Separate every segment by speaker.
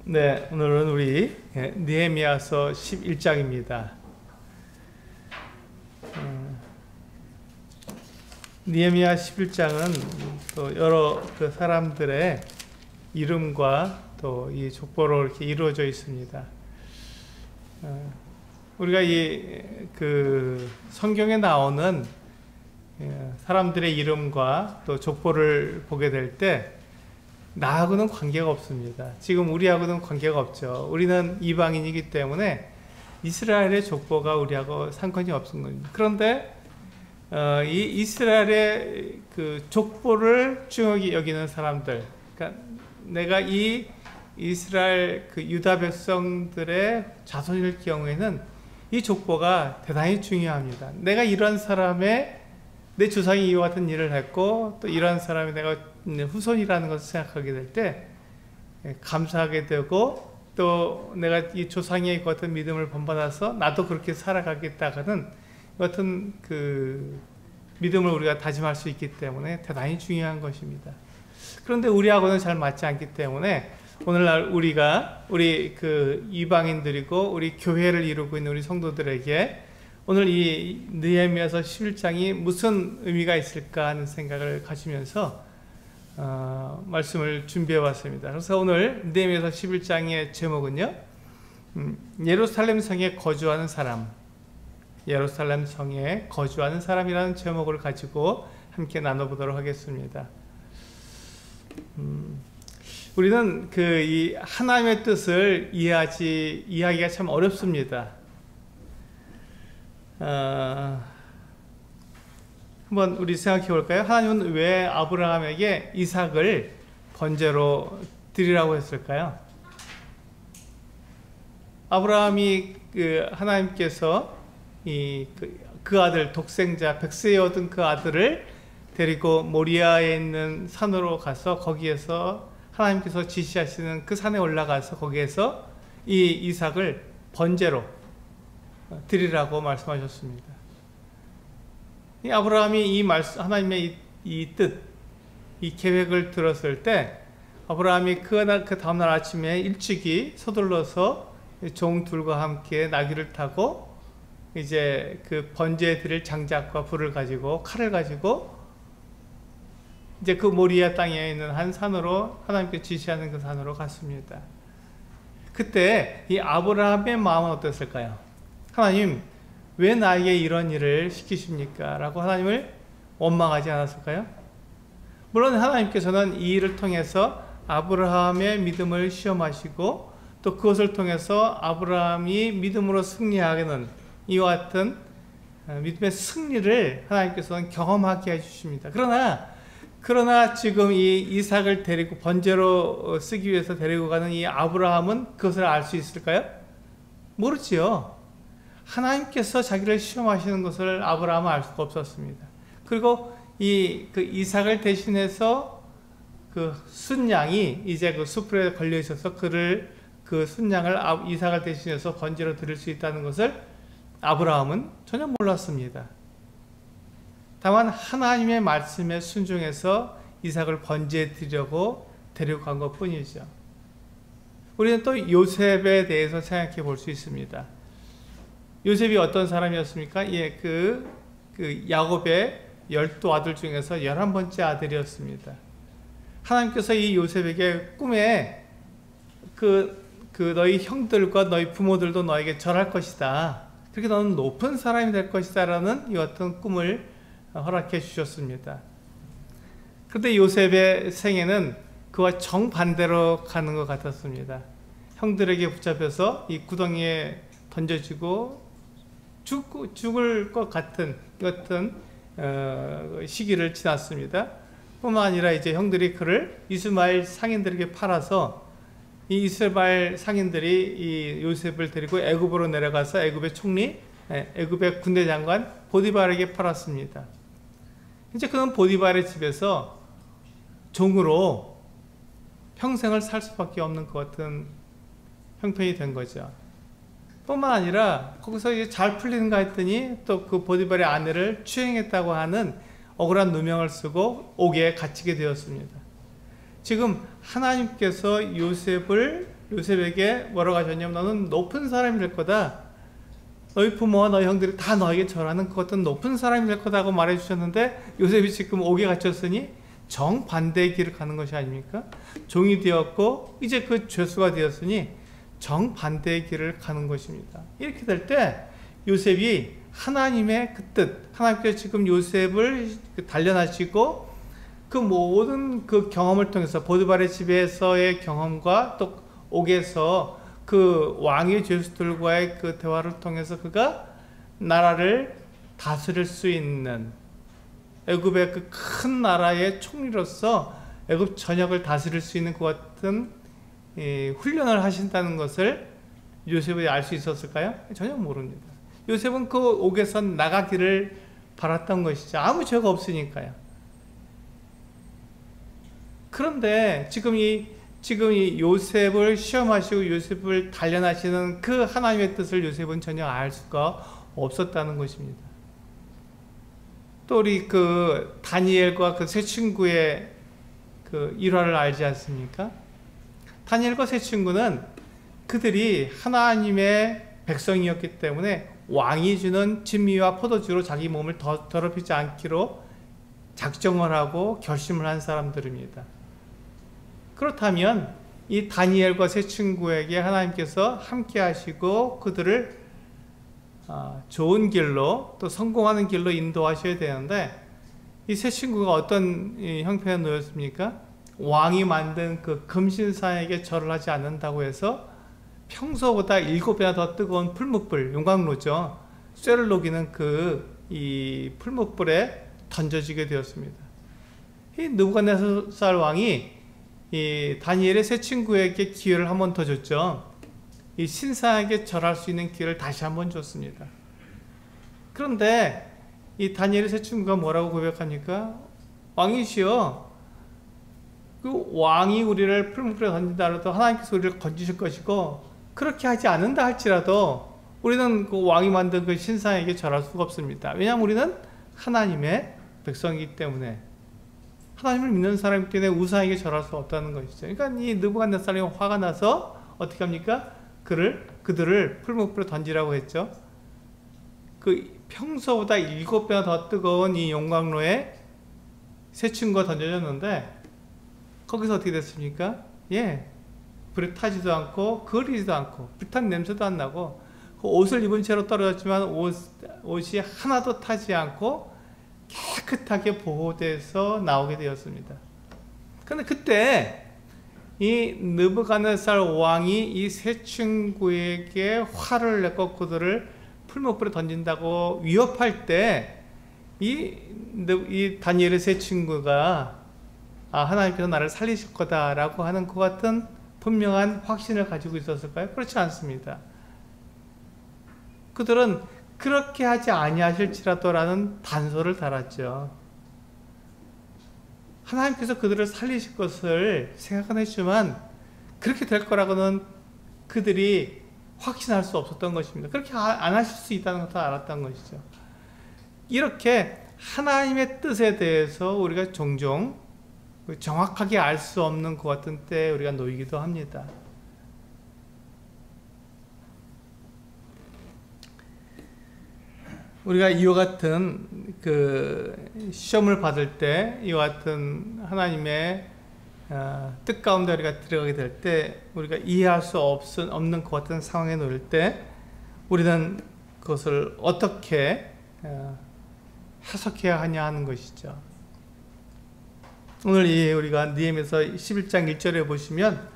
Speaker 1: 네, 오늘은 우리 느헤미야서 11장입니다. 느헤미야 11장은 또 여러 그 사람들의 이름과 또 이 족보로 이렇게 이루어져 있습니다. 우리가 그 성경에 나오는 사람들의 이름과 또 족보를 보게 될 때 나하고는 관계가 없습니다. 지금 우리하고는 관계가 없죠. 우리는 이방인이기 때문에 이스라엘의 족보가 우리하고 상관이 없는 겁니다. 그런데 이 이스라엘의 그 족보를 중요하게 여기는 사람들, 그러니까 내가 이 이스라엘 그 유다 백성들의 자손일 경우에는 이 족보가 대단히 중요합니다. 내가 이런 사람의 내 조상이 이와 같은 일을 했고 또 이런 사람이 내가 후손이라는 것을 생각하게 될 때 감사하게 되고, 또 내가 이 조상의 같은 믿음을 본받아서 나도 그렇게 살아가겠다는 같은 그 믿음을 우리가 다짐할 수 있기 때문에 대단히 중요한 것입니다. 그런데 우리하고는 잘 맞지 않기 때문에 오늘날 우리 그 이방인들이고 우리 교회를 이루고 있는 우리 성도들에게 오늘 이 느헤미야서 11장이 무슨 의미가 있을까 하는 생각을 가지면서 말씀을 준비해 왔습니다. 그래서 오늘 느헤미야서 11장의 제목은요, 예루살렘 성에 거주하는 사람, 예루살렘 성에 거주하는 사람이라는 제목을 가지고 함께 나눠보도록 하겠습니다. 우리는 이 하나님의 뜻을 이해하기가 참 어렵습니다. 한번 우리 생각해 볼까요? 하나님은 왜 아브라함에게 이삭을 번제로 드리라고 했을까요? 아브라함이 하나님께서 그 아들, 독생자 백세에 얻은 그 아들을 데리고 모리아에 있는 산으로 가서 거기에서 하나님께서 지시하시는 그 산에 올라가서 거기에서 이 이삭을 번제로 드리라고 말씀하셨습니다. 이 아브라함이 하나님의 이 뜻, 이 계획을 들었을 때 아브라함이 그 다음날 아침에 일찍이 서둘러서 종 둘과 함께 나귀를 타고 이제 그 번제에 드릴 장작과 불을 가지고 칼을 가지고 이제 그 모리아 땅에 있는 한 산으로, 하나님께 지시하는 그 산으로 갔습니다. 그때 이 아브라함의 마음은 어땠을까요? 하나님, 왜 나에게 이런 일을 시키십니까? 라고 하나님을 원망하지 않았을까요? 물론 하나님께서는 이 일을 통해서 아브라함의 믿음을 시험하시고 또 그것을 통해서 아브라함이 믿음으로 승리하게는 이와 같은 믿음의 승리를 하나님께서는 경험하게 해주십니다. 그러나 지금 이 이삭을 데리고 번제로 쓰기 위해서 데리고 가는 이 아브라함은 그것을 알 수 있을까요? 모르지요. 하나님께서 자기를 시험하시는 것을 아브라함은 알 수가 없었습니다. 그리고 그 이삭을 대신해서 그 순양이 이제 그 숯불에 걸려 있어서 그 순양을 이삭을 대신해서 번제로 드릴 수 있다는 것을 아브라함은 전혀 몰랐습니다. 다만 하나님의 말씀에 순종해서 이삭을 번제해 드리려고 데리고 간 것 뿐이죠. 우리는 또 요셉에 대해서 생각해 볼 수 있습니다. 요셉이 어떤 사람이었습니까? 그 야곱의 12아들 중에서 11번째 아들이었습니다. 하나님께서 이 요셉에게 꿈에 너희 형들과 너희 부모들도 너에게 절할 것이다. 그렇게 너는 높은 사람이 될 것이다. 라는 이 같은 꿈을 허락해 주셨습니다. 그런데 요셉의 생애는 그와 정반대로 가는 것 같았습니다. 형들에게 붙잡혀서 이 구덩이에 던져지고 죽을 것 같은 시기를 지났습니다. 뿐만 아니라 이제 형들이 그를 이스마엘 상인들에게 팔아서 이 이스마엘 상인들이 이 요셉을 데리고 애굽으로 내려가서 애굽의 총리, 애굽의 군대 장관 보디발에게 팔았습니다. 이제 그는 보디발의 집에서 종으로 평생을 살 수밖에 없는 것 같은 형편이 된 거죠. 뿐만 아니라 거기서 이제 잘 풀리는가 했더니 또 그 보디발의 아내를 추행했다고 하는 억울한 누명을 쓰고 옥에 갇히게 되었습니다. 지금 하나님께서 요셉을 요셉에게 뭐라고 하셨냐면 너는 높은 사람이 될 거다. 너희 부모와 너희 형들이 다 너에게 절하는 그 어떤 높은 사람이 될 거다고 말해 주셨는데 요셉이 지금 옥에 갇혔으니 정반대의 길을 가는 것이 아닙니까? 종이 되었고 이제 그 죄수가 되었으니 정반대의 길을 가는 것입니다. 이렇게 될 때 요셉이 하나님의 그 뜻, 하나님께서 지금 요셉을 단련하시고 그 모든 그 경험을 통해서 보디발의 집에서의 경험과 또 옥에서 그 왕의 죄수들과의 그 대화를 통해서 그가 나라를 다스릴 수 있는 애굽의 그 큰 나라의 총리로서 애굽 전역을 다스릴 수 있는 그 같은 훈련을 하신다는 것을 요셉이 알 수 있었을까요? 전혀 모릅니다. 요셉은 그 옥에서 나가기를 바랐던 것이죠. 아무 죄가 없으니까요. 그런데 지금 이 요셉을 시험하시고 요셉을 단련하시는 그 하나님의 뜻을 요셉은 전혀 알 수가 없었다는 것입니다. 또 우리 그 다니엘과 그 세 친구의 그 일화를 알지 않습니까? 다니엘과 세 친구는 그들이 하나님의 백성이었기 때문에 왕이 주는 진미와 포도주로 자기 몸을 더럽히지 않기로 작정을 하고 결심을 한 사람들입니다. 그렇다면 이 다니엘과 세 친구에게 하나님께서 함께 하시고 그들을 좋은 길로 또 성공하는 길로 인도하셔야 되는데 이 세 친구가 어떤 형편에 놓였습니까? 왕이 만든 그 금신상에게 절을 하지 않는다고 해서 평소보다 7배나 더 뜨거운 풀무불, 용광로죠. 쇠를 녹이는 이 풀무불에 던져지게 되었습니다. 이 느부갓네살 왕이 이 다니엘의 세 친구에게 기회를 한 번 더 줬죠. 이 신상에게 절할 수 있는 기회를 다시 한 번 줬습니다. 그런데 이 다니엘의 세 친구가 뭐라고 고백합니까? 왕이시여, 그 왕이 우리를 풀무불에 던진다 해도 하나님께서 우리를 건지실 것이고 그렇게 하지 않는다 할지라도 우리는 그 왕이 만든 그 신상에게 절할 수가 없습니다. 왜냐하면 우리는 하나님의 백성이기 때문에, 하나님을 믿는 사람이기 때문에 우상에게 절할 수 없다는 것이죠. 그러니까 이 느부갓네살이 화가 나서 어떻게 합니까? 그들을 풀무불에 던지라고 했죠. 그 평소보다 7배나 더 뜨거운 이 용광로에 세 친구가 던져졌는데 거기서 어떻게 됐습니까? 불에 타지도 않고 그리지도 않고 불탄 냄새도 안 나고 그 옷을 입은 채로 떨어졌지만 옷이 하나도 타지 않고 깨끗하게 보호돼서 나오게 되었습니다. 그런데 그때 이 느부갓네살 왕이 이 세 친구에게 화를 내고 그들을 풀무불에 던진다고 위협할 때 이 다니엘의 세 친구가 하나님께서 나를 살리실 거다라고 하는 그 같은 분명한 확신을 가지고 있었을까요? 그렇지 않습니다. 그들은 그렇게 하지 아니하실지라도라는 단서를 달았죠. 하나님께서 그들을 살리실 것을 생각은 했지만 그렇게 될 거라고는 그들이 확신할 수 없었던 것입니다. 그렇게 안 하실 수 있다는 것도 알았던 것이죠. 이렇게 하나님의 뜻에 대해서 우리가 종종 정확하게 알 수 없는 것 같은 때에 우리가 놓이기도 합니다. 우리가 이와 같은 그 시험을 받을 때 이와 같은 하나님의 뜻 가운데 우리가 들어가게 될 때 우리가 이해할 수 없는 것 같은 상황에 놓일 때 우리는 그것을 어떻게 해석해야 하냐 하는 것이죠. 오늘 우리가 느헤미야서 11장 1절에 보시면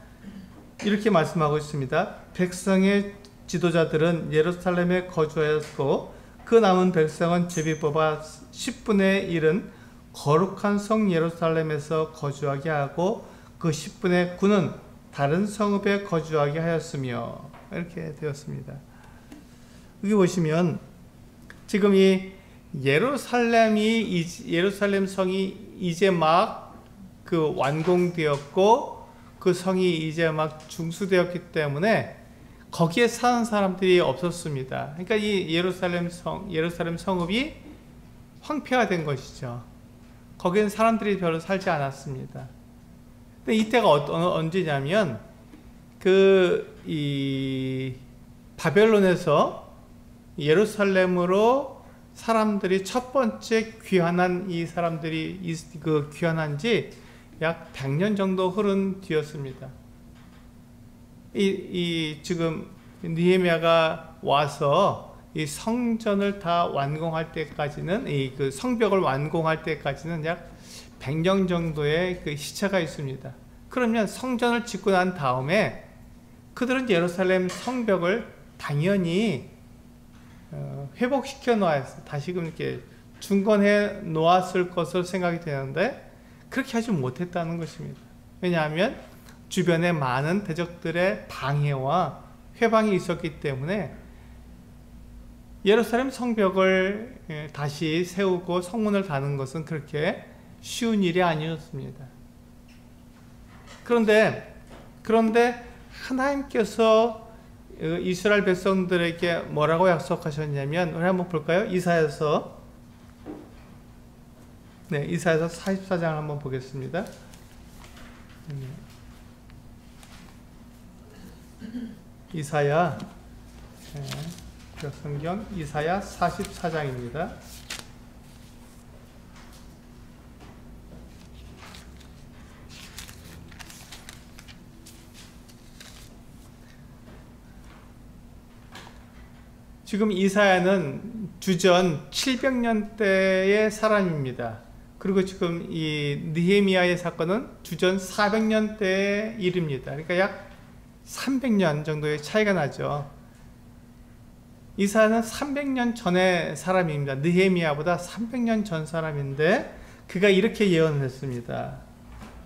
Speaker 1: 이렇게 말씀하고 있습니다. 백성의 지도자들은 예루살렘에 거주하였고 그 남은 백성은 제비 뽑아 10분의 1은 거룩한 성 예루살렘에서 거주하게 하고 그 10분의 9는 다른 성읍에 거주하게 하였으며 이렇게 되었습니다. 여기 보시면 지금 이 예루살렘 성이 이제 막 그 완공되었고 그 성이 이제 막 중수되었기 때문에 거기에 사는 사람들이 없었습니다. 그러니까 이 예루살렘 성읍이 황폐화된 것이죠. 거기는 사람들이 별로 살지 않았습니다. 근데 이때가 언제냐면 이 바벨론에서 예루살렘으로 사람들이 첫 번째 귀환한 이 사람들이 귀환한 지 약 100년 정도 흐른 뒤였습니다. 지금 느헤미야가 와서 이 성전을 다 완공할 때까지는 그 성벽을 완공할 때까지는 약 100년 정도의 그 시차가 있습니다. 그러면 성전을 짓고 난 다음에 그들은 예루살렘 성벽을 당연히 회복시켜 놓았어요. 다시금 이렇게 중건해 놓았을 것으로 생각이 되는데 그렇게 하지 못했다는 것입니다. 왜냐하면 주변에 많은 대적들의 방해와 회방이 있었기 때문에 예루살렘 성벽을 다시 세우고 성문을 다는 것은 그렇게 쉬운 일이 아니었습니다. 그런데 하나님께서 이스라엘 백성들에게 뭐라고 약속하셨냐면, 우리 한번 볼까요? 이사야서 44장을 한번 보겠습니다. 이사야, 성경 이사야 44장입니다. 지금 이사야는 주전 700년대의 사람입니다. 그리고 지금 이 느헤미야의 사건은 주전 400년대의 일입니다. 그러니까 약 300년 정도의 차이가 나죠. 이사야는 300년 전의 사람입니다. 느헤미야보다 300년 전 사람인데 그가 이렇게 예언을 했습니다.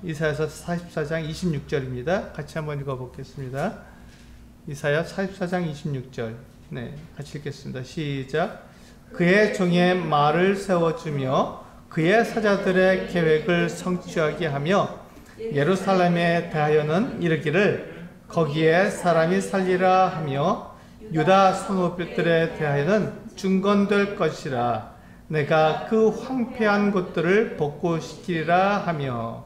Speaker 1: 이사야서 44장 26절입니다. 같이 한번 읽어보겠습니다. 이사야 44장 26절. 네, 같이 읽겠습니다. 시작. 그의 종의 말을 세워주며 그의 사자들의 계획을 성취하게 하며 예루살렘에 대하여는 이르기를 거기에 사람이 살리라 하며 유다 성읍들에 대하여는 중건될 것이라. 내가 그 황폐한 곳들을 복구시키리라 하며.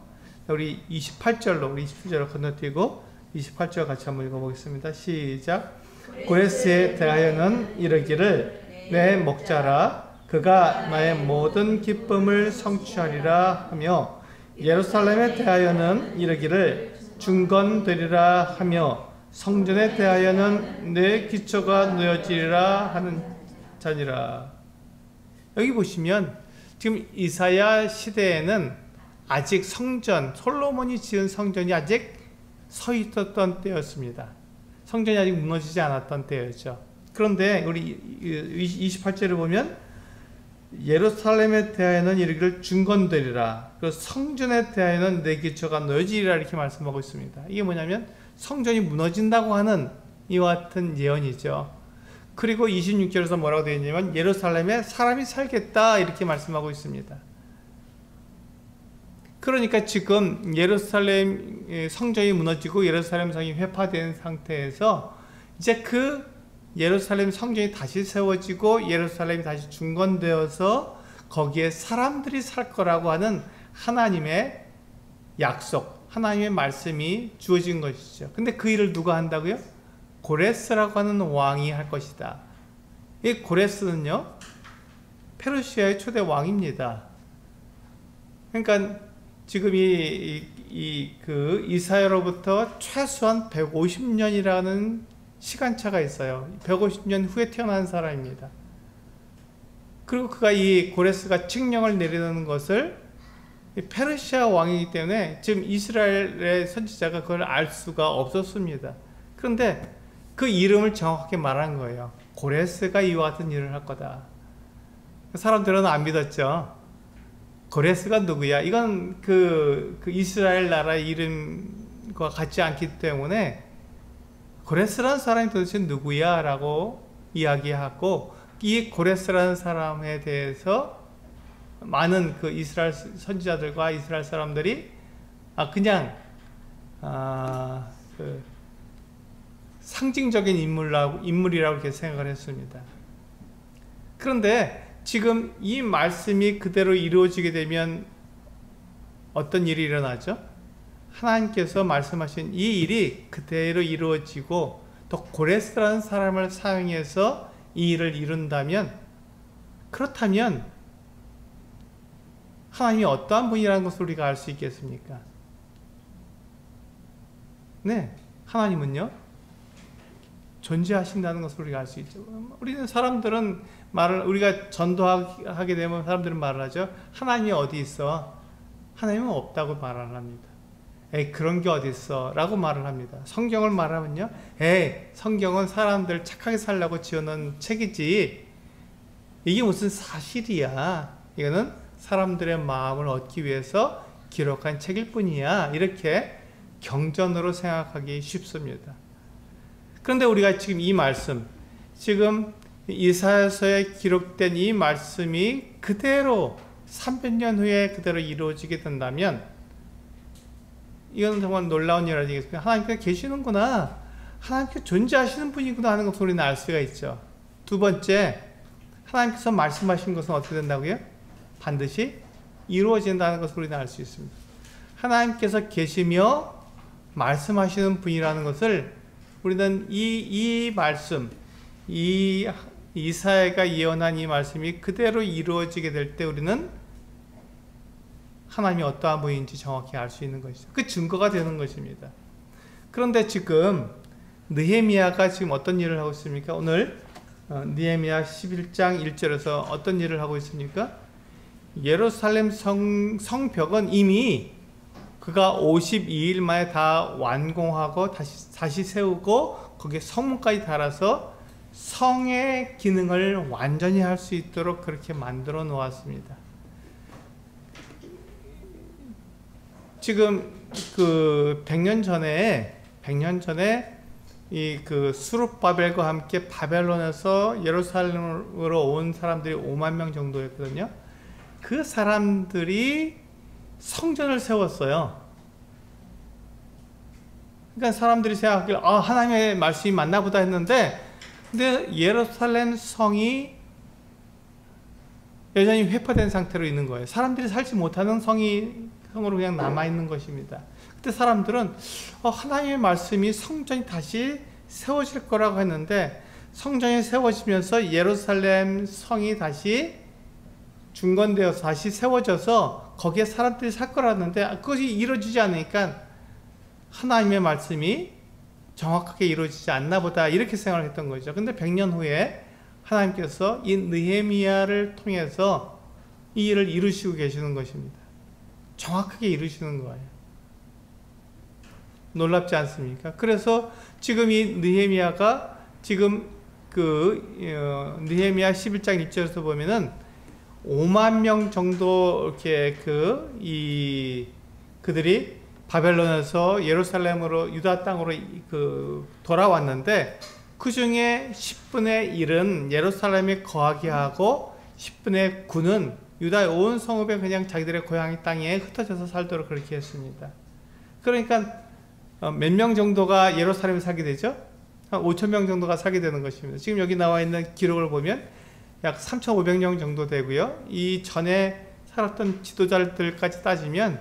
Speaker 1: 우리 28절로 우리 27절로 건너뛰고 28절 같이 한번 읽어보겠습니다. 시작. 고레스에 대하여는 이르기를 내 목자라 그가 나의 모든 기쁨을 성취하리라 하며 예루살렘에 대하여는 이르기를 중건되리라 하며 성전에 대하여는 내 기초가 놓여지리라 하는 자니라. 여기 보시면 지금 이사야 시대에는 아직 성전, 솔로몬이 지은 성전이 아직 서 있었던 때였습니다. 성전이 아직 무너지지 않았던 때였죠. 그런데 우리 28절을 보면 예루살렘에 대하여는 이르기를 중건되리라. 그리고 성전에 대하여는 내 기초가 놓여지리라 이렇게 말씀하고 있습니다. 이게 뭐냐면 성전이 무너진다고 하는 이와 같은 예언이죠. 그리고 26절에서 뭐라고 되어 있냐면 예루살렘에 사람이 살겠다 이렇게 말씀하고 있습니다. 그러니까 지금 예루살렘 성전이 무너지고 예루살렘 성이 회파된 상태에서 이제 그 예루살렘 성전이 다시 세워지고 예루살렘이 다시 중건되어서 거기에 사람들이 살 거라고 하는 하나님의 약속, 하나님의 말씀이 주어진 것이죠. 근데 그 일을 누가 한다고요? 고레스라고 하는 왕이 할 것이다. 이 고레스는요, 페르시아의 초대 왕입니다. 그러니까 지금 그 이사야로부터 최소한 150년이라는 시간차가 있어요. 150년 후에 태어난 사람입니다. 그리고 그가 이 고레스가 칙령을 내리는 것을 페르시아 왕이기 때문에 지금 이스라엘의 선지자가 그걸 알 수가 없었습니다. 그런데 그 이름을 정확하게 말한 거예요. 고레스가 이와 같은 일을 할 거다. 사람들은 안 믿었죠. 고레스가 누구야? 이건 그 이스라엘 나라의 이름과 같지 않기 때문에 고레스라는 사람이 도대체 누구야? 라고 이야기하고 이 고레스라는 사람에 대해서 많은 그 이스라엘 선지자들과 이스라엘 사람들이 그냥 상징적인 인물이라고 이렇게 생각을 했습니다. 그런데 지금 이 말씀이 그대로 이루어지게 되면 어떤 일이 일어나죠? 하나님께서 말씀하신 이 일이 그대로 이루어지고 또 고레스라는 사람을 사용해서 이 일을 이룬다면, 그렇다면 하나님이 어떠한 분이라는 것을 우리가 알 수 있겠습니까? 네, 하나님은요 존재하신다는 것을 우리가 알 수 있죠. 우리는 사람들은 우리가 전도하게 되면 사람들은 말을 하죠. 하나님이 어디 있어? 하나님은 없다고 말을 합니다. 에이, 그런 게 어디 있어? 라고 말을 합니다. 성경을 말하면요, 에이, 성경은 사람들 착하게 살라고 지어놓은 책이지 이게 무슨 사실이야. 이거는 사람들의 마음을 얻기 위해서 기록한 책일 뿐이야. 이렇게 경전으로 생각하기 쉽습니다. 그런데 우리가 지금 이 말씀, 지금 이사야서에 기록된 이 말씀이 그대로 300년 후에 그대로 이루어지게 된다면 이건 정말 놀라운 일 아니겠습니까? 하나님께서 계시는구나, 하나님께서 존재하시는 분이구나 하는 것을 우리는 알 수가 있죠. 두 번째, 하나님께서 말씀하신 것은 어떻게 된다고요? 반드시 이루어진다는 것을 우리는 알 수 있습니다. 하나님께서 계시며 말씀하시는 분이라는 것을 우리는 이 말씀, 이사야가 예언한 이 말씀이 그대로 이루어지게 될 때 우리는 하나님이 어떠한 분인지 정확히 알 수 있는 것이죠. 그 증거가 되는 것입니다. 그런데 지금 느헤미야가 지금 어떤 일을 하고 있습니까? 오늘 느헤미야 11장 1절에서 어떤 일을 하고 있습니까? 예루살렘 성벽은 이미 그가 52일 만에 다 완공하고 다시 세우고 거기에 성문까지 달아서 성의 기능을 완전히 할 수 있도록 그렇게 만들어 놓았습니다. 지금 그 100년 전에 이 그 수룹바벨과 함께 바벨론에서 예루살렘으로 온 사람들이 5만 명 정도였거든요. 그 사람들이 성전을 세웠어요. 그러니까 사람들이 생각하기를 하나님의 말씀이 맞나 보다 했는데, 근데 예루살렘 성이 여전히 회파된 상태로 있는 거예요. 사람들이 살지 못하는 성으로 그냥 남아있는 것입니다. 그때 사람들은 하나님의 말씀이 성전이 다시 세워질 거라고 했는데, 성전이 세워지면서 예루살렘 성이 다시 중건되어서 다시 세워져서 거기에 사람들이 살 거라는데 그것이 이루어지지 않으니까 하나님의 말씀이 정확하게 이루어지지 않나 보다 이렇게 생각을 했던 거죠. 근데 100년 후에 하나님께서 이 느헤미야를 통해서 이 일을 이루시고 계시는 것입니다. 정확하게 이루시는 거예요. 놀랍지 않습니까? 그래서 지금 이 느헤미야가 지금 느헤미야 11장 1절에서 보면은 5만 명 정도 이렇게 그들이 바벨론에서 예루살렘으로 유다 땅으로 돌아왔는데 그 중에 10분의 1은 예루살렘에 거하게 하고 10분의 9는 유다의 온 성읍에 그냥 자기들의 고향의 땅에 흩어져서 살도록 그렇게 했습니다. 그러니까 몇 명 정도가 예루살렘에 살게 되죠? 한 5천 명 정도가 살게 되는 것입니다. 지금 여기 나와 있는 기록을 보면 약 3,500명 정도 되고요. 이 전에 살았던 지도자들까지 따지면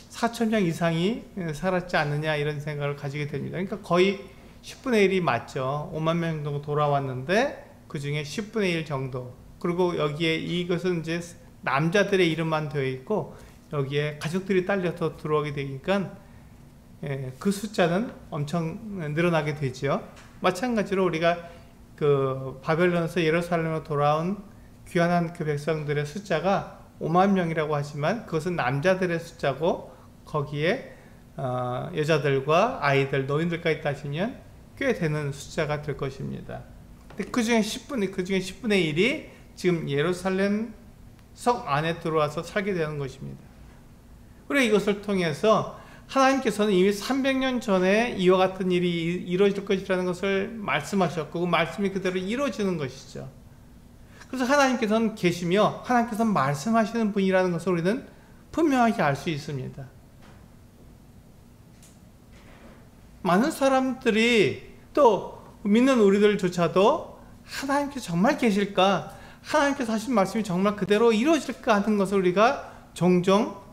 Speaker 1: 4,000명 이상이 살았지 않느냐 이런 생각을 가지게 됩니다. 그러니까 거의 10분의 1이 맞죠. 5만 명 정도 돌아왔는데 그 중에 10분의 1 정도. 그리고 여기에 이것은 이제 남자들의 이름만 되어 있고 여기에 가족들이 딸려서 들어오게 되니까 그 숫자는 엄청 늘어나게 되죠. 마찬가지로 우리가 그 바벨론에서 예루살렘으로 돌아온 귀환한 그 백성들의 숫자가 5만 명이라고 하지만 그것은 남자들의 숫자고 거기에 여자들과 아이들, 노인들까지 따지면 꽤 되는 숫자가 될 것입니다. 근데 그 중에 10분의 1이 지금 예루살렘 성 안에 들어와서 살게 되는 것입니다. 그래 이것을 통해서 하나님께서는 이미 300년 전에 이와 같은 일이 이루어질 것이라는 것을 말씀하셨고 그 말씀이 그대로 이루어지는 것이죠. 그래서 하나님께서는 계시며 하나님께서는 말씀하시는 분이라는 것을 우리는 분명하게 알 수 있습니다. 많은 사람들이 또 믿는 우리들조차도 하나님께서 정말 계실까? 하나님께서 하신 말씀이 정말 그대로 이루어질까 하는 것을 우리가 종종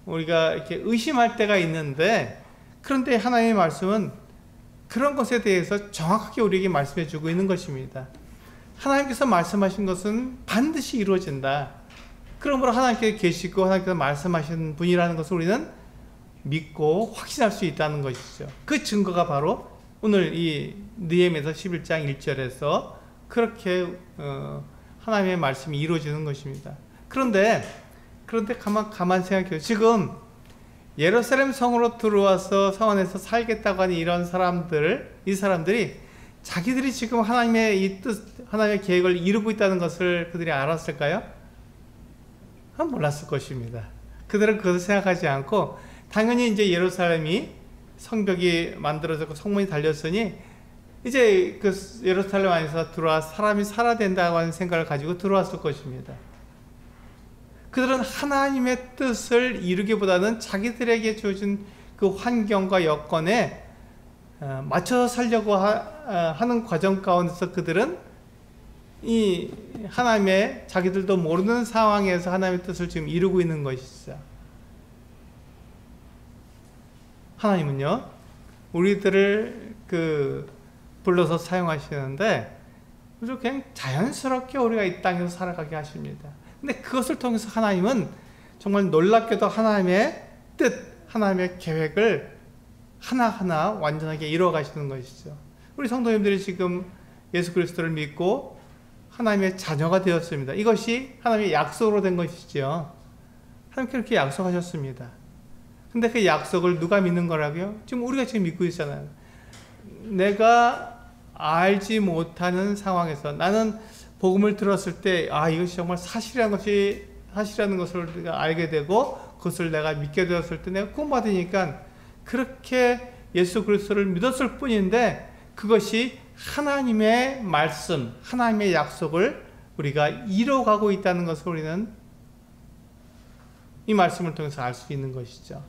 Speaker 1: 우리가 이렇게 의심할 때가 있는데 그런데 하나님의 말씀은 그런 것에 대해서 정확하게 우리에게 말씀해 주고 있는 것입니다. 하나님께서 말씀하신 것은 반드시 이루어진다. 그러므로 하나님께서 계시고 하나님께서 말씀하신 분이라는 것을 우리는 믿고 확신할 수 있다는 것이죠. 그 증거가 바로 오늘 이 느헤미야서 11장 1절에서 그렇게 하나님의 말씀이 이루어지는 것입니다. 그런데 가만 생각해요. 지금 예루살렘 성으로 들어와서 성 안에서 살겠다고 하는 이런 이 사람들이 자기들이 지금 하나님의 이 뜻, 하나님의 계획을 이루고 있다는 것을 그들이 알았을까요? 몰랐을 것입니다. 그들은 그것을 생각하지 않고 당연히 이제 예루살렘이 성벽이 만들어졌고 성문이 달렸으니 이제 그 예루살렘 안에서 들어와 사람이 살아야 된다고 하는 생각을 가지고 들어왔을 것입니다. 그들은 하나님의 뜻을 이루기보다는 자기들에게 주어진 그 환경과 여건에 맞춰서 살려고 하는 과정 가운데서 그들은 이 하나님의 자기들도 모르는 상황에서 하나님의 뜻을 지금 이루고 있는 것이죠. 하나님은요, 우리들을 불러서 사용하시는데 그냥 자연스럽게 우리가 이 땅에서 살아가게 하십니다. 근데 그것을 통해서 하나님은 정말 놀랍게도 하나님의 뜻, 하나님의 계획을 하나하나 완전하게 이루어 가시는 것이죠. 우리 성도님들이 지금 예수 그리스도를 믿고 하나님의 자녀가 되었습니다. 이것이 하나님의 약속으로 된 것이죠. 하나님께 그렇게 약속하셨습니다. 근데 그 약속을 누가 믿는 거라고요? 지금 우리가 지금 믿고 있잖아요. 내가 알지 못하는 상황에서 나는 복음을 들었을 때 이것이 정말 사실이라는 것을 내가 알게 되고 그것을 내가 믿게 되었을 때 내가 구원받으니까 그렇게 예수 그리스도를 믿었을 뿐인데 그것이 하나님의 말씀, 하나님의 약속을 우리가 이뤄가고 있다는 것을 우리는 이 말씀을 통해서 알 수 있는 것이죠.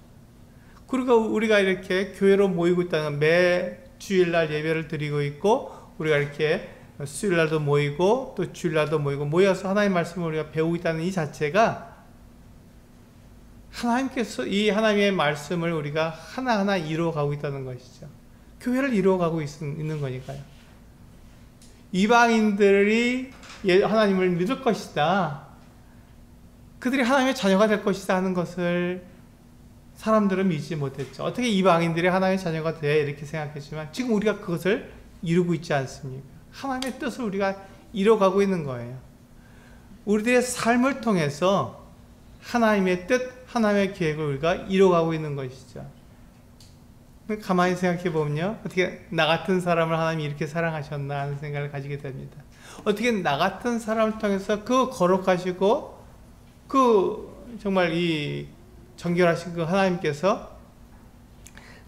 Speaker 1: 그리고 우리가 이렇게 교회로 모이고 있다는 매 주일날 예배를 드리고 있고 우리가 이렇게 수요일날도 모이고 또 주일날도 모여서 하나님의 말씀을 우리가 배우고 있다는 이 자체가 하나님께서 이 하나님의 말씀을 우리가 하나하나 이루어가고 있다는 것이죠. 교회를 이루어가고 있는 거니까요. 이방인들이 하나님을 믿을 것이다. 그들이 하나님의 자녀가 될 것이다 하는 것을 사람들은 믿지 못했죠. 어떻게 이방인들이 하나님의 자녀가 돼 이렇게 생각했지만 지금 우리가 그것을 이루고 있지 않습니까? 하나님의 뜻을 우리가 이뤄가고 있는 거예요. 우리들의 삶을 통해서 하나님의 뜻, 하나님의 계획을 우리가 이뤄가고 있는 것이죠. 가만히 생각해 보면요, 어떻게 나 같은 사람을 하나님이 이렇게 사랑하셨나 하는 생각을 가지게 됩니다. 어떻게 나 같은 사람을 통해서 그 거룩하시고 정말 이 정결하신 그 하나님께서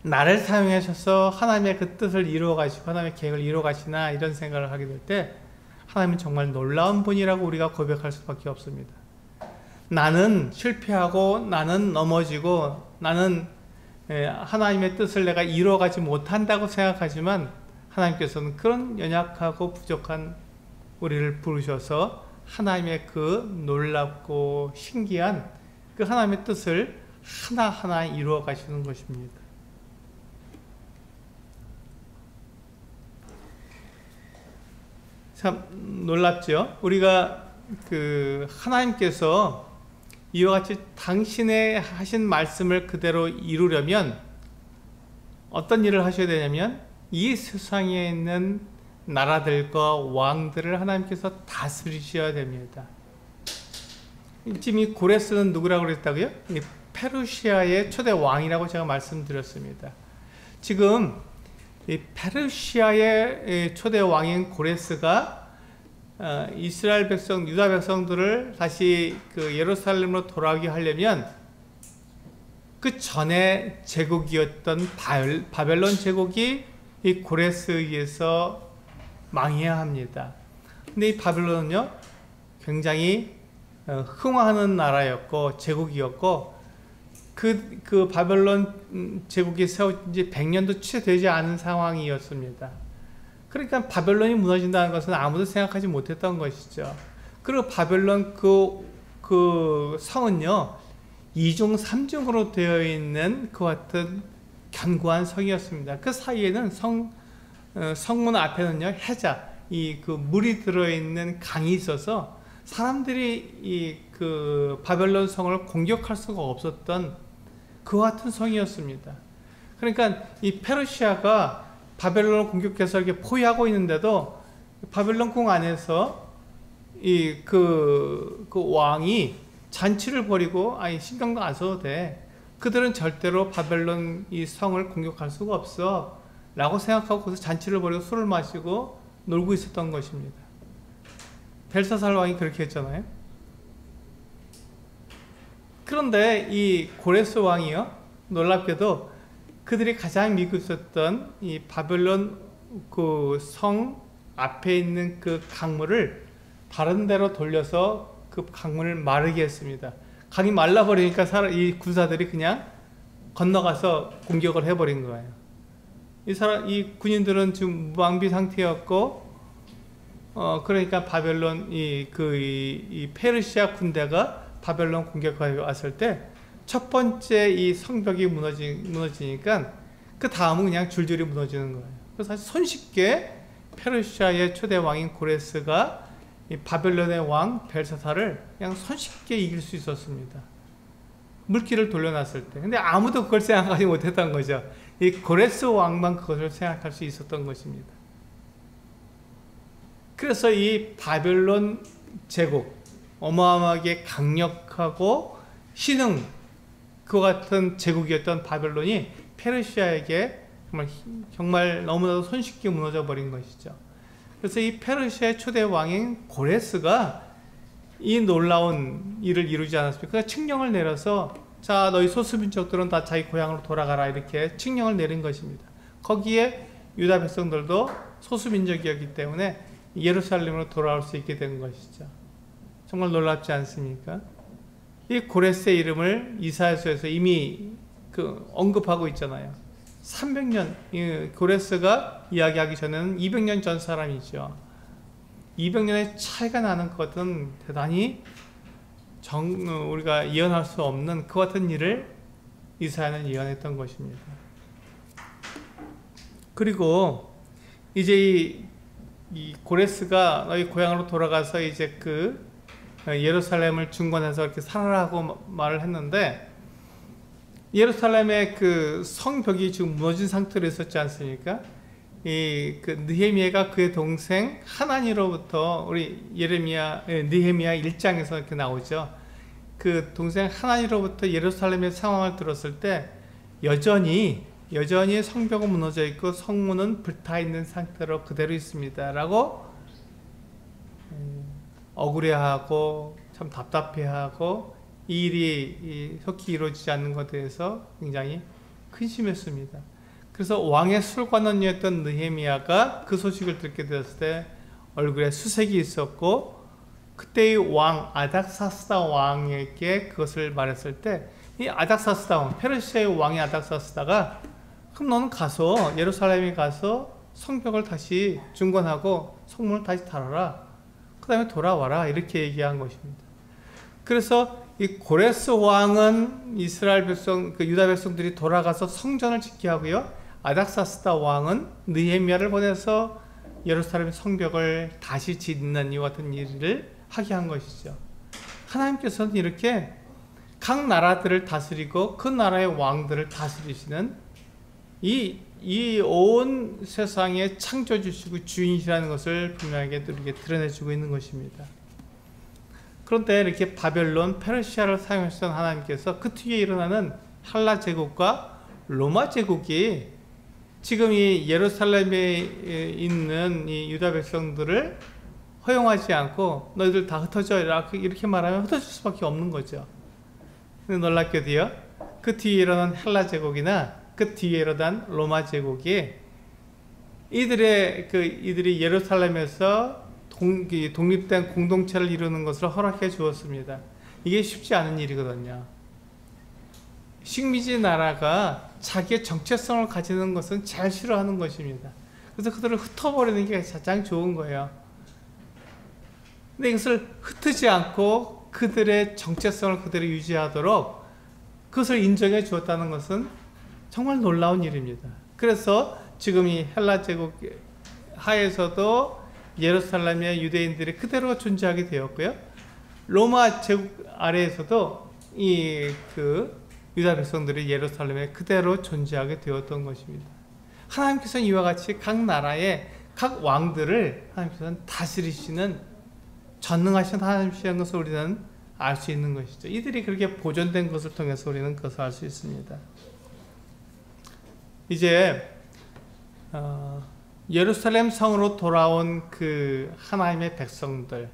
Speaker 1: 나를 사용하셔서 하나님의 그 뜻을 이루어 가시고 하나님의 계획을 이루어 가시나 이런 생각을 하게 될 때 하나님은 정말 놀라운 분이라고 우리가 고백할 수밖에 없습니다. 나는 실패하고 나는 넘어지고 나는 하나님의 뜻을 내가 이루어 가지 못한다고 생각하지만 하나님께서는 그런 연약하고 부족한 우리를 부르셔서 하나님의 그 놀랍고 신기한 그 하나님의 뜻을 하나하나 이루어 가시는 것입니다. 참 놀랍죠? 우리가 하나님께서 이와 같이 당신의 하신 말씀을 그대로 이루려면 어떤 일을 하셔야 되냐면 이 세상에 있는 나라들과 왕들을 하나님께서 다스리셔야 됩니다. 지금 이 고레스는 누구라고 그랬다고요? 페르시아의 초대 왕이라고 제가 말씀드렸습니다. 지금 이 페르시아의 초대 왕인 고레스가 이스라엘 백성, 유다 백성들을 다시 예루살렘으로 돌아오게 하려면 그 전에 제국이었던 바벨론 제국이 이 고레스에 의해서 망해야 합니다. 근데 이 바벨론은요, 굉장히 흥화하는 나라였고 제국이었고 그 바벨론 제국이 세워진 지 100년도 채 되지 않은 상황이었습니다. 그러니까 바벨론이 무너진다는 것은 아무도 생각하지 못했던 것이죠. 그리고 바벨론 그 성은요 2중 3중으로 되어 있는 그 같은 견고한 성이었습니다. 그 사이에는 성문 앞에는요, 해자, 그 물이 들어있는 강이 있어서 사람들이 그 바벨론 성을 공격할 수가 없었던 그와 같은 성이었습니다. 그러니까 이 페르시아가 바벨론을 공격해서 이렇게 포위하고 있는데도 바벨론 궁 안에서 그 왕이 잔치를 벌이고, 아니 신경도 안 써도 돼, 그들은 절대로 바벨론 이 성을 공격할 수가 없어 라고 생각하고 거기서 잔치를 벌이고 술을 마시고 놀고 있었던 것입니다. 벨사살 왕이 그렇게 했잖아요. 그런데 이 고레스 왕이요, 놀랍게도 그들이 가장 믿고 있었던 이 바벨론 그 성 앞에 있는 그 강물을 다른 데로 돌려서 그 강물을 마르게 했습니다. 강이 말라버리니까 이 군사들이 그냥 건너가서 공격을 해버린 거예요. 이 군인들은 지금 무방비 상태였고, 그러니까 바벨론 이 페르시아 군대가 바벨론 공격하여 왔을 때 첫 번째 이 성벽이 무너지니까 그 다음은 그냥 줄줄이 무너지는 거예요. 그래서 사실 손쉽게 페르시아의 초대 왕인 고레스가 이 바벨론의 왕 벨사살을 그냥 손쉽게 이길 수 있었습니다. 물길을 돌려놨을 때. 근데 아무도 그걸 생각하지 못했던 거죠. 이 고레스 왕만 그것을 생각할 수 있었던 것입니다. 그래서 이 바벨론 제국, 어마어마하게 강력하고 신흥 그와 같은 제국이었던 바벨론이 페르시아에게 정말 너무나도 손쉽게 무너져 버린 것이죠. 그래서 이 페르시아의 초대 왕인 고레스가 이 놀라운 일을 이루지 않았습니까? 그가 칙령을 내려서, 자, 너희 소수민족들은 다 자기 고향으로 돌아가라, 이렇게 칙령을 내린 것입니다. 거기에 유다 백성들도 소수민족이었기 때문에 예루살렘으로 돌아올 수 있게 된 것이죠. 정말 놀랍지 않습니까? 이 고레스의 이름을 이사야서에서 이미 언급하고 있잖아요. 300년, 고레스가 이야기하기 전에는 200년 전 사람이죠. 200년의 차이가 나는 것은 대단히 우리가 예언할 수 없는 그 같은 일을 이사야는 예언했던 것입니다. 그리고 이제 이 고레스가 너희 고향으로 돌아가서 이제 예루살렘을 중건해서 이렇게 살아라고 말을 했는데, 예루살렘의 그 성벽이 지금 무너진 상태로 있었지 않습니까? 느헤미야가 그의 동생 하나니로부터, 우리 느헤미야 1장에서 이렇게 나오죠. 그 동생 하나니로부터 예루살렘의 상황을 들었을 때 여전히 성벽은 무너져 있고 성문은 불타 있는 상태로 그대로 있습니다 라고 억울해하고 참 답답해하고 이 일이 속히 이루어지지 않는 것에 대해서 굉장히 근심했습니다. 그래서 왕의 술관원이었던 느헤미야가 그 소식을 듣게 되었을 때 얼굴에 수색이 있었고, 그때의 왕 아닥사스다 왕에게 그것을 말했을 때, 이 아닥사스다 왕, 페르시아의 왕이 아닥사스다가, 그럼 너는 가서 예루살렘에 가서 성벽을 다시 중건하고 성문을 다시 달아라, 그 다음에 돌아와라, 이렇게 얘기한 것입니다. 그래서 이 고레스 왕은 이스라엘 백성, 유다 백성들이 돌아가서 성전을 짓게 하고요, 아닥사스다 왕은 느헤미야를 보내서 예루살렘 성벽을 다시 짓는 이와 같은 일을 하게 한 것이죠. 하나님께서는 이렇게 각 나라들을 다스리고 그 나라의 왕들을 다스리시는 이 온 세상의 창조주시고 주인이시라는 것을 분명하게 우리에게 드러내주고 있는 것입니다. 그런데 이렇게 바벨론, 페르시아를 사용하셨던 하나님께서 그 뒤에 일어나는 헬라 제국과 로마 제국이 지금 이 예루살렘에 있는 이 유다 백성들을 허용하지 않고 너희들 다 흩어져 이렇게 말하면 흩어질 수밖에 없는 거죠. 근데 놀랍게도요, 그 뒤에 일어난 헬라 제국이나 그 뒤에 일어난 로마 제국이 이들이 예루살렘에서 독립된 공동체를 이루는 것을 허락해 주었습니다. 이게 쉽지 않은 일이거든요. 식민지 나라가 자기의 정체성을 가지는 것은 잘 싫어하는 것입니다. 그래서 그들을 흩어버리는 게 가장 좋은 거예요. 근데 이것을 흩지 않고 그들의 정체성을 그대로 유지하도록 그것을 인정해 주었다는 것은 정말 놀라운 일입니다. 그래서 지금 이 헬라 제국 하에서도 예루살렘의 유대인들이 그대로 존재하게 되었고요. 로마 제국 아래에서도 이 유다 백성들이 예루살렘에 그대로 존재하게 되었던 것입니다. 하나님께서는 이와 같이 각 나라의 각 왕들을 하나님께서는 다스리시는 전능하신 하나님이시라는 것을 우리는 알 수 있는 것이죠. 이들이 그렇게 보존된 것을 통해서 우리는 그것을 알 수 있습니다. 이제 예루살렘 성으로 돌아온 그 하나님의 백성들,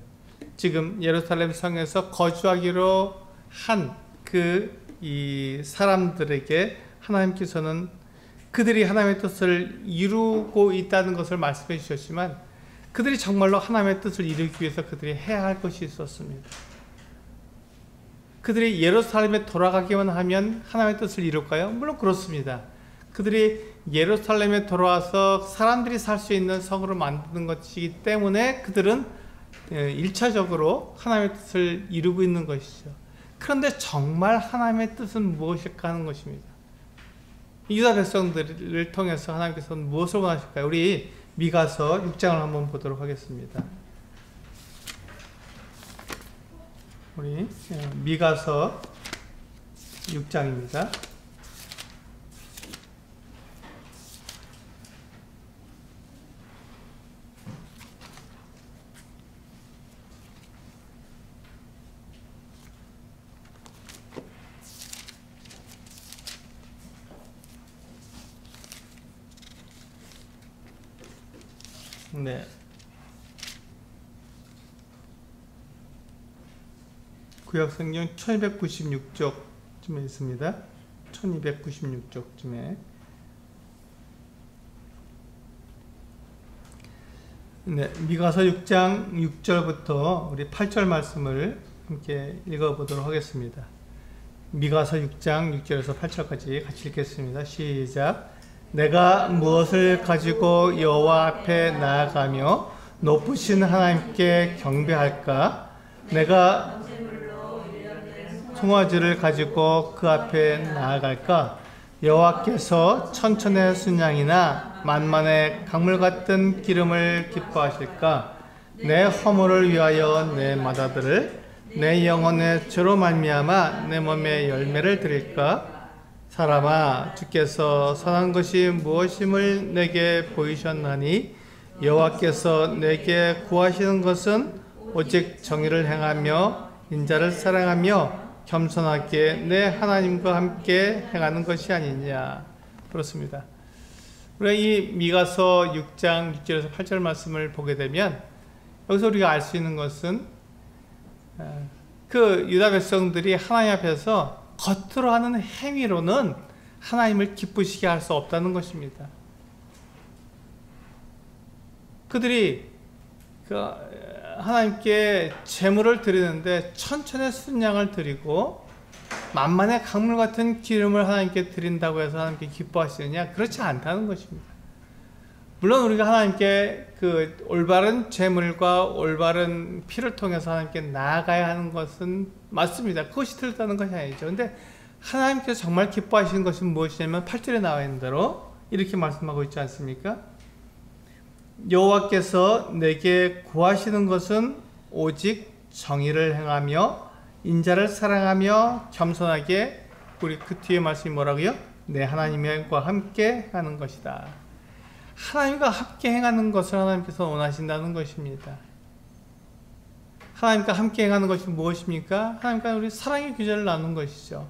Speaker 1: 지금 예루살렘 성에서 거주하기로 한 이 사람들에게 하나님께서는 그들이 하나님의 뜻을 이루고 있다는 것을 말씀해 주셨지만, 그들이 정말로 하나님의 뜻을 이루기 위해서 그들이 해야 할 것이 있었습니다. 그들이 예루살렘에 돌아가기만 하면 하나님의 뜻을 이룰까요? 물론 그렇습니다. 그들이 예루살렘에 돌아와서 사람들이 살 수 있는 성으로 만드는 것이기 때문에 그들은 1차적으로 하나님의 뜻을 이루고 있는 것이죠. 그런데 정말 하나님의 뜻은 무엇일까 하는 것입니다. 유다 백성들을 통해서 하나님께서는 무엇을 원하실까요? 우리 미가서 6장을 한번 보도록 하겠습니다. 우리 미가서 6장입니다. 네. 구약성경 1296쪽쯤에 있습니다. 1296쪽쯤에. 네, 미가서 6장 6절부터 우리 8절 말씀을 함께 읽어보도록 하겠습니다. 미가서 6장 6절에서 8절까지 같이 읽겠습니다. 시작. 내가 무엇을 가지고 여호와 앞에 나아가며 높으신 하나님께 경배할까? 내가 송아지를 가지고 그 앞에 나아갈까? 여호와께서 천천의 순양이나 만만의 강물 같은 기름을 기뻐하실까? 내 허물을 위하여 내 마다들을 내 영혼의 죄로 말미암아 내 몸에 열매를 드릴까? 사람아, 주께서 선한 것이 무엇임을 내게 보이셨나니 여호와께서 내게 구하시는 것은 오직 정의를 행하며 인자를 사랑하며 겸손하게 내 하나님과 함께 행하는 것이 아니냐. 그렇습니다. 우리가 이 미가서 6장 6절에서 8절 말씀을 보게 되면 여기서 우리가 알 수 있는 것은 그 유다 백성들이 하나님 앞에서 겉으로 하는 행위로는 하나님을 기쁘시게 할 수 없다는 것입니다. 그들이 하나님께 제물을 드리는데 천천의 순양을 드리고 만만의 강물 같은 기름을 하나님께 드린다고 해서 하나님께 기뻐하시느냐? 그렇지 않다는 것입니다. 물론 우리가 하나님께 그 올바른 제물과 올바른 피를 통해서 하나님께 나아가야 하는 것은 맞습니다. 그것이 틀렸다는 것이 아니죠. 근데 하나님께서 정말 기뻐하시는 것은 무엇이냐면 8절에 나와 있는 대로 이렇게 말씀하고 있지 않습니까? 여호와께서 내게 구하시는 것은 오직 정의를 행하며 인자를 사랑하며 겸손하게, 우리 그 뒤에 말씀이 뭐라고요? 내 하나님과 함께 하는 것이다. 하나님과 함께 행하는 것을 하나님께서 원하신다는 것입니다. 하나님과 함께 행하는 것이 무엇입니까? 하나님과 우리 사랑의 교제를 나누는 것이죠.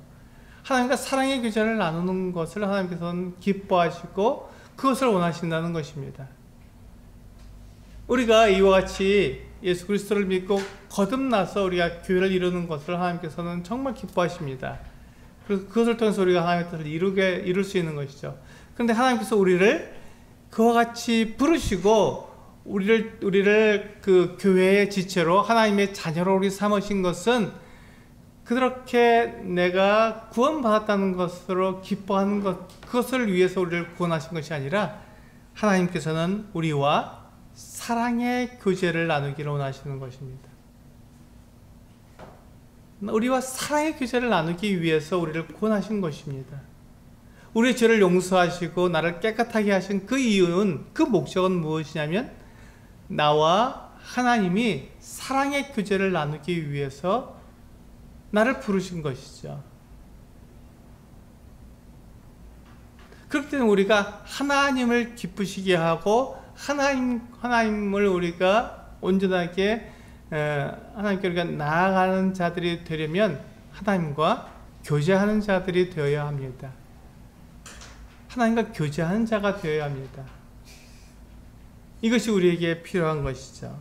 Speaker 1: 하나님과 사랑의 교제를 나누는 것을 하나님께서는 기뻐하시고 그것을 원하신다는 것입니다. 우리가 이와 같이 예수 그리스도를 믿고 거듭나서 우리가 교회를 이루는 것을 하나님께서는 정말 기뻐하십니다. 그래서 그것을 통해서 우리가 하나님의 뜻을 이룰 수 있는 것이죠. 그런데 하나님께서 우리를 그와 같이 부르시고 우리를 그 교회의 지체로 하나님의 자녀로 우리 삼으신 것은 그렇게 내가 구원받았다는 것으로 기뻐하는 것, 그것을 위해서 우리를 구원하신 것이 아니라 하나님께서는 우리와 사랑의 교제를 나누기를 원하시는 것입니다. 우리와 사랑의 교제를 나누기 위해서 우리를 구원하신 것입니다. 우리의 죄를 용서하시고 나를 깨끗하게 하신 그 이유는, 그 목적은 무엇이냐면 나와 하나님이 사랑의 교제를 나누기 위해서 나를 부르신 것이죠. 그렇기 때문에 우리가 하나님을 기쁘시게 하고 하나님을 우리가 온전하게 하나님께 우리가 나아가는 자들이 되려면 하나님과 교제하는 자들이 되어야 합니다. 하나님과 교제하는 자가 되어야 합니다. 이것이 우리에게 필요한 것이죠.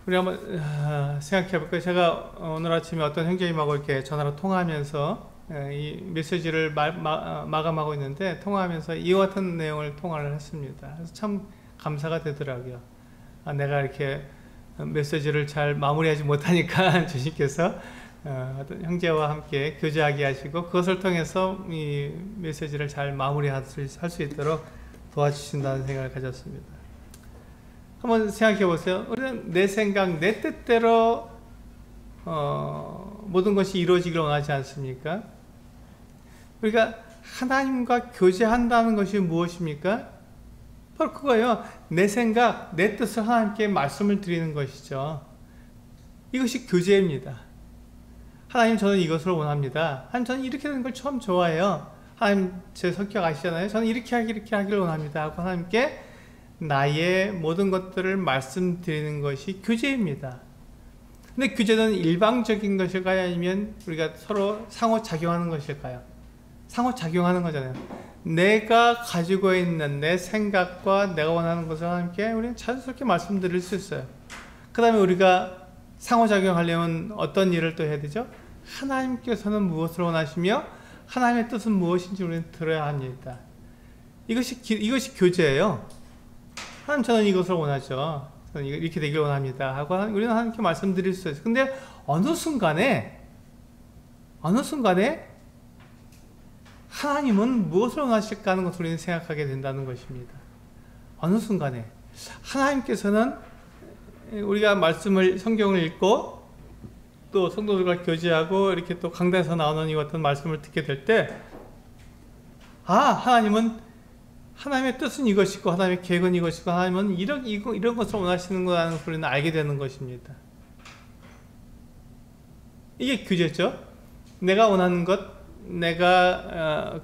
Speaker 1: 우리 한번 생각해 볼까요? 제가 오늘 아침에 어떤 형제님하고 이렇게 전화로 통화하면서 이 메시지를 마감하고 있는데, 통화하면서 이와 같은 내용을 통화를 했습니다. 그래서 참 감사가 되더라고요. 내가 이렇게 메시지를 잘 마무리하지 못하니까 주님께서 어떤 형제와 함께 교제하게 하시고 그것을 통해서 이 메시지를 잘 마무리할 수 있도록 도와주신다는 생각을 가졌습니다. 한번 생각해 보세요. 우리는 내 생각, 내 뜻대로 모든 것이 이루어지기를 원하지 않습니까? 우리가 하나님과 교제한다는 것이 무엇입니까? 바로 그거예요. 내 생각, 내 뜻을 하나님께 말씀을 드리는 것이죠. 이것이 교제입니다. 하나님, 저는 이것을 원합니다. 하나님, 저는 이렇게 되는 걸 참 좋아해요. 하나님, 제 성격 아시잖아요. 저는 이렇게 하기를 원합니다 하고 하나님께 나의 모든 것들을 말씀드리는 것이 교제입니다. 근데 교제는 일방적인 것일까요? 아니면 우리가 서로 상호작용하는 것일까요? 상호작용하는 거잖아요. 내가 가지고 있는 내 생각과 내가 원하는 것을 하나님께 우리는 자연스럽게 말씀드릴 수 있어요. 그 다음에 우리가 상호작용하려면 어떤 일을 또 해야 되죠? 하나님께서는 무엇을 원하시며 하나님의 뜻은 무엇인지 우리는 들어야 합니다. 이것이 교제예요. 하나님, 저는 이것을 원하죠. 저는 이렇게 되길 원합니다 하고 우리는 하나님께 말씀드릴 수 있어요. 근데 어느 순간에 하나님은 무엇을 원하실까 하는 것을 우리는 생각하게 된다는 것입니다. 어느 순간에 하나님께서는 우리가 성경을 읽고 또 성도들과 교제하고 이렇게 또 강단에서 나오는 이 같은 말씀을 듣게 될 때, 하나님의 뜻은 이것이고 하나님의 계획은 이것이고 하나님은 이런 것을 원하시는구나 소리는 알게 되는 것입니다. 이게 교제죠. 내가 원하는 것, 내가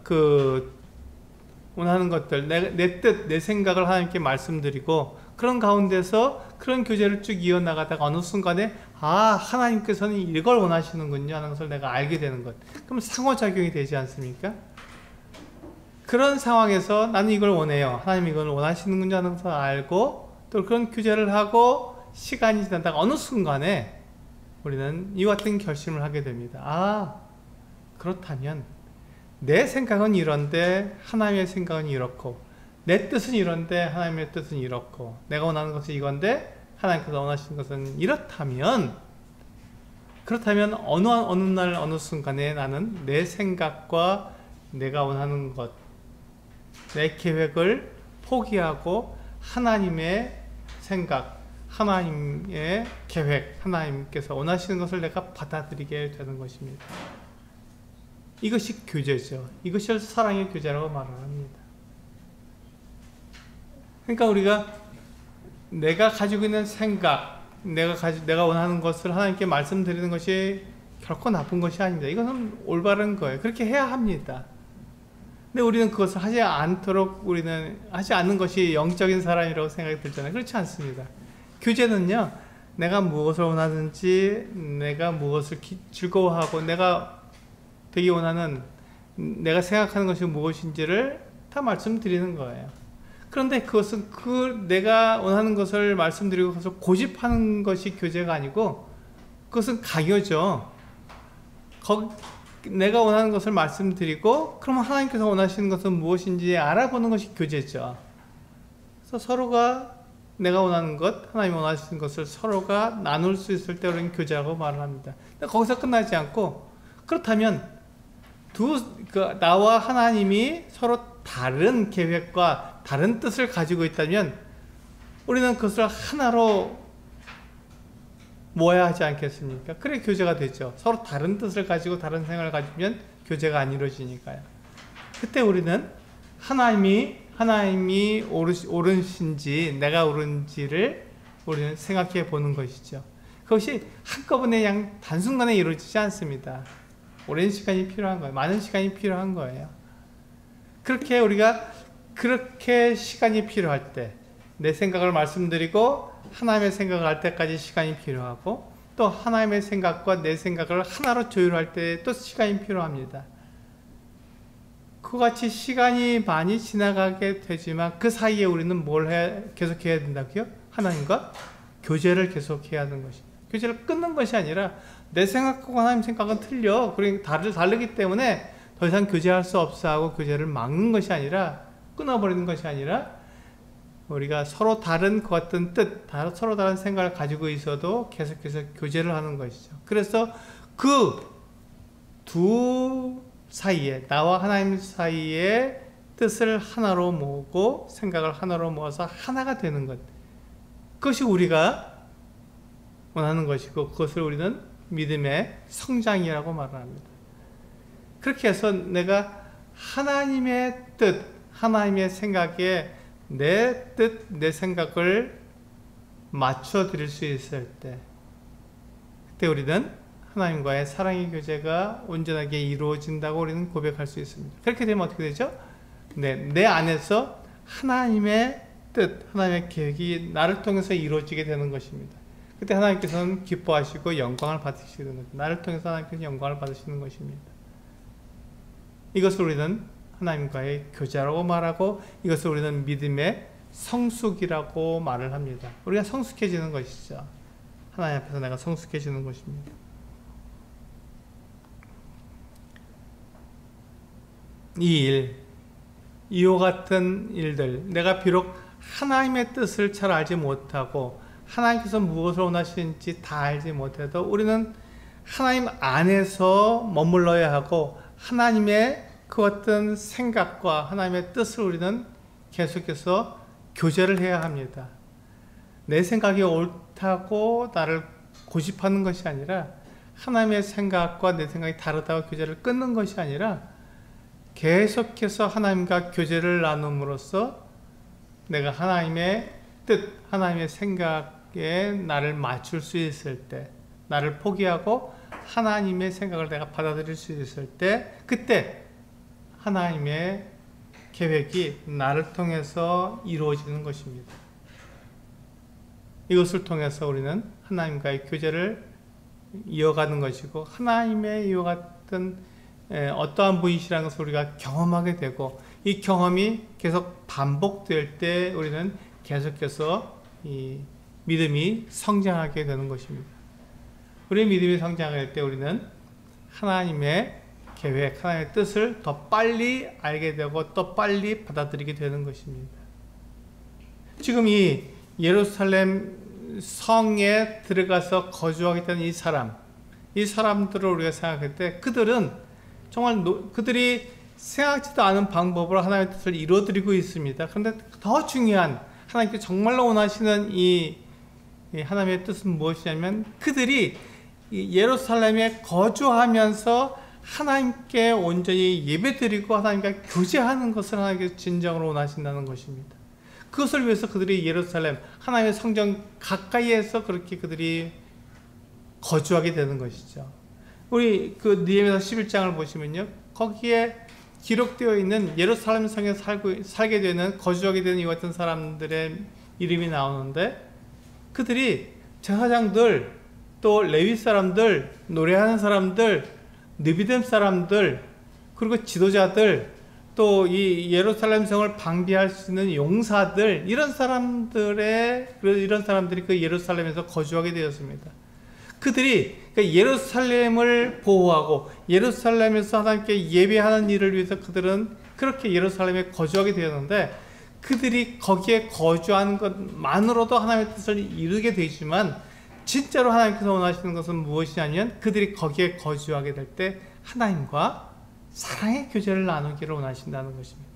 Speaker 1: 원하는 것들, 내 뜻, 내 생각을 하나님께 말씀드리고 그런 가운데서 그런 교제를 쭉 이어나가다가 어느 순간에 하나님께서는 이걸 원하시는군요 하는 것을 내가 알게 되는 것. 그럼 상호작용이 되지 않습니까? 그런 상황에서 나는 이걸 원해요. 하나님 이걸 원하시는군요 하는 것을 알고 또 그런 교제를 하고 시간이 지나다가 어느 순간에 우리는 이와 같은 결심을 하게 됩니다. 그렇다면 내 생각은 이런데 하나님의 생각은 이렇고, 내 뜻은 이런데 하나님의 뜻은 이렇고, 내가 원하는 것은 이건데 하나님께서 원하시는 것은 그렇다면 어느 날 어느 순간에 나는 내 생각과 내가 원하는 것, 내 계획을 포기하고 하나님의 생각, 하나님의 계획, 하나님께서 원하시는 것을 내가 받아들이게 되는 것입니다. 이것이 교제죠. 이것이 사랑의 교제라고 말을 합니다. 그러니까 우리가 내가 가지고 있는 생각, 내가 원하는 것을 하나님께 말씀드리는 것이 결코 나쁜 것이 아닙니다. 이것은 올바른 거예요. 그렇게 해야 합니다. 근데 우리는 그것을 하지 않도록 우리는 하지 않는 것이 영적인 사람이라고 생각이 들잖아요. 그렇지 않습니다. 교제는요, 내가 무엇을 원하는지, 내가 무엇을 즐거워하고, 내가 되기 원하는, 내가 생각하는 것이 무엇인지를 다 말씀드리는 거예요. 그런데 그것은 내가 원하는 것을 말씀드리고 그것을 고집하는 것이 교제가 아니고 그것은 강요죠. 내가 원하는 것을 말씀드리고 그러면 하나님께서 원하시는 것은 무엇인지 알아보는 것이 교제죠. 그래서 서로가 내가 원하는 것, 하나님 원하시는 것을 서로가 나눌 수 있을 때 우리는 교제라고 말을 합니다. 근데 거기서 끝나지 않고, 그렇다면 나와 하나님이 서로 다른 계획과 다른 뜻을 가지고 있다면 우리는 그것을 하나로 모아야 하지 않겠습니까? 그래 교제가 되죠. 서로 다른 뜻을 가지고 다른 생각을 가지면 교제가 안 이루어지니까요. 그때 우리는 하나님이 옳으신지 내가 옳은지를 우리는 생각해 보는 것이죠. 그것이 한꺼번에 그냥 단순간에 이루어지지 않습니다. 오랜 시간이 필요한 거예요. 많은 시간이 필요한 거예요. 그렇게 우리가 그렇게 시간이 필요할 때 내 생각을 말씀드리고 하나님의 생각을 할 때까지 시간이 필요하고, 또 하나님의 생각과 내 생각을 하나로 조율할 때 또 시간이 필요합니다. 그같이 시간이 많이 지나가게 되지만 그 사이에 우리는 계속해야 된다고요? 하나님과 교제를 계속해야 하는 것입니다. 교제를 끊는 것이 아니라 내 생각하고 하나님 생각은 틀려. 그러니까 다르기 때문에 더 이상 교제할 수 없어 하고 교제를 막는 것이 아니라, 끊어버리는 것이 아니라, 우리가 서로 다른 것 같은 뜻, 서로 다른 생각을 가지고 있어도 계속해서 교제를 하는 것이죠. 그래서 그 두 사이에, 나와 하나님 사이에 뜻을 하나로 모으고 생각을 하나로 모아서 하나가 되는 것, 그것이 우리가 원하는 것이고, 그것을 우리는 믿음의 성장이라고 말을 합니다. 그렇게 해서 내가 하나님의 뜻, 하나님의 생각에 내 뜻, 내 생각을 맞춰 드릴 수 있을 때, 그때 우리는 하나님과의 사랑의 교제가 온전하게 이루어진다고 우리는 고백할 수 있습니다. 그렇게 되면 어떻게 되죠? 내 안에서 하나님의 뜻, 하나님의 계획이 나를 통해서 이루어지게 되는 것입니다. 그때 하나님께서는 기뻐하시고 영광을 받으시게 되는 것입니다. 나를 통해서 하나님께서 영광을 받으시는 것입니다. 이것을 우리는 하나님과의 교제라고 말하고, 이것을 우리는 믿음의 성숙이라고 말을 합니다. 우리가 성숙해지는 것이죠. 하나님 앞에서 내가 성숙해지는 것입니다. 이와 같은 일들, 내가 비록 하나님의 뜻을 잘 알지 못하고 하나님께서 무엇을 원하시는지 다 알지 못해도 우리는 하나님 안에서 머물러야 하고, 하나님의 그 어떤 생각과 하나님의 뜻을 우리는 계속해서 교제를 해야 합니다. 내 생각이 옳다고 나를 고집하는 것이 아니라, 하나님의 생각과 내 생각이 다르다고 교제를 끊는 것이 아니라, 계속해서 하나님과 교제를 나눔으로써 내가 하나님의 뜻, 하나님의 생각에 나를 맞출 수 있을 때, 나를 포기하고 하나님의 생각을 내가 받아들일 수 있을 때, 그때 하나님의 계획이 나를 통해서 이루어지는 것입니다. 이것을 통해서 우리는 하나님과의 교제를 이어가는 것이고, 하나님의 이와 같은 어떠한 분이시라는 것을 우리가 경험하게 되고, 이 경험이 계속 반복될 때 우리는 계속해서 이 믿음이 성장하게 되는 것입니다. 우리의 믿음이 성장할 때 우리는 하나님의 계획, 하나님의 뜻을 더 빨리 알게 되고 또 빨리 받아들이게 되는 것입니다. 지금 이 예루살렘 성에 들어가서 거주하게 된 이 사람들을 우리가 생각할 때, 그들은 정말 그들이 생각지도 않은 방법으로 하나님의 뜻을 이루어드리고 있습니다. 그런데 더 중요한, 하나님께서 정말로 원하시는 이 하나님의 뜻은 무엇이냐면, 그들이 예루살렘에 거주하면서 하나님께 온전히 예배드리고 하나님과 교제하는 것을 하나님께서 진정으로 원하신다는 것입니다. 그것을 위해서 그들이 예루살렘, 하나님의 성전 가까이에서 그렇게 그들이 거주하게 되는 것이죠. 우리 그 느헤미야 11장을 보시면요, 거기에 기록되어 있는 예루살렘 성에 살게 되는, 거주하게 되는 이 같은 사람들의 이름이 나오는데, 그들이 제사장들, 또 레위 사람들, 노래하는 사람들, 느비뎀 사람들, 그리고 지도자들, 또 이 예루살렘 성을 방비할 수 있는 용사들, 이런 사람들이 그 예루살렘에서 거주하게 되었습니다. 그들이 예루살렘을 보호하고 예루살렘에서 하나님께 예배하는 일을 위해서 그들은 그렇게 예루살렘에 거주하게 되었는데, 그들이 거기에 거주하는 것만으로도 하나님의 뜻을 이루게 되지만, 진짜로 하나님께서 원하시는 것은 무엇이냐면, 그들이 거기에 거주하게 될 때 하나님과 사랑의 교제를 나누기를 원하신다는 것입니다.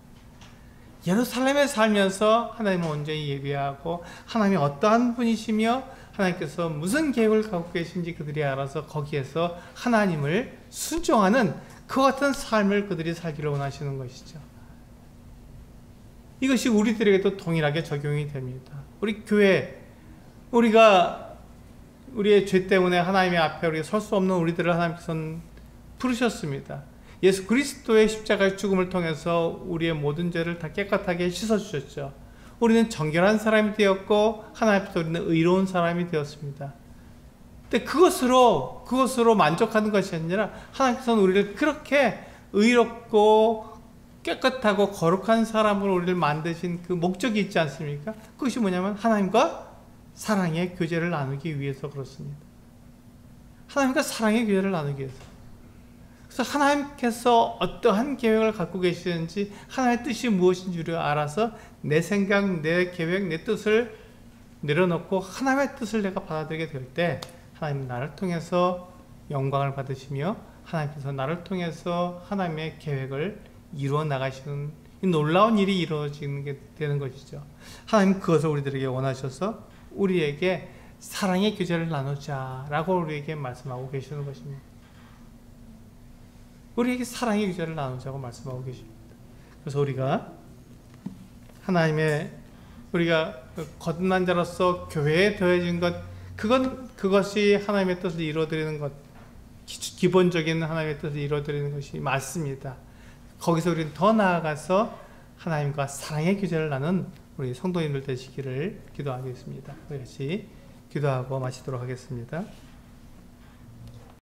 Speaker 1: 예루살렘에 살면서 하나님을 온전히 예배하고 하나님이 어떠한 분이시며 하나님께서 무슨 계획을 갖고 계신지 그들이 알아서 거기에서 하나님을 순종하는 그 같은 삶을 그들이 살기를 원하시는 것이죠. 이것이 우리들에게도 동일하게 적용이 됩니다. 우리 교회, 우리가 우리의 죄 때문에 하나님의 앞에 우리가 설 수 없는 우리들을 하나님께서는 부르셨습니다. 예수 그리스도의 십자가의 죽음을 통해서 우리의 모든 죄를 다 깨끗하게 씻어주셨죠. 우리는 정결한 사람이 되었고 하나님 앞에서 우리는 의로운 사람이 되었습니다. 근데 그것으로 만족하는 것이 아니라 하나님께서는 우리를 그렇게 의롭고 깨끗하고 거룩한 사람으로 우리를 만드신 그 목적이 있지 않습니까? 그것이 뭐냐면 하나님과 사랑의 교제를 나누기 위해서 그렇습니다. 하나님과 사랑의 교제를 나누기 위해서. 그래서 하나님께서 어떠한 계획을 갖고 계시는지 하나님의 뜻이 무엇인지를 알아서 내 생각, 내 계획, 내 뜻을 내려놓고 하나님의 뜻을 내가 받아들이게 될 때 하나님은 나를 통해서 영광을 받으시며 하나님께서 나를 통해서 하나님의 계획을 이루어 나가시는 이 놀라운 일이 이루어지는 게 되는 것이죠. 하나님은 그것을 우리들에게 원하셔서 우리에게 사랑의 교제를 나누자라고 우리에게 말씀하고 계시는 것입니다. 우리에게 사랑의 교제를 나누자고 말씀하고 계십니다. 그래서 우리가 하나님의 우리가 거듭난 자로서 교회에 더해진 것 그것이 하나님의 뜻을 이루어드리는 것 기본적인 하나님의 뜻을 이루어드리는 것이 맞습니다. 거기서 우리는 더 나아가서 하나님과 사랑의 교제를 나눈 우리 성도님들 되시기를 기도하겠습니다. 우리 같이 기도하고 마치도록 하겠습니다.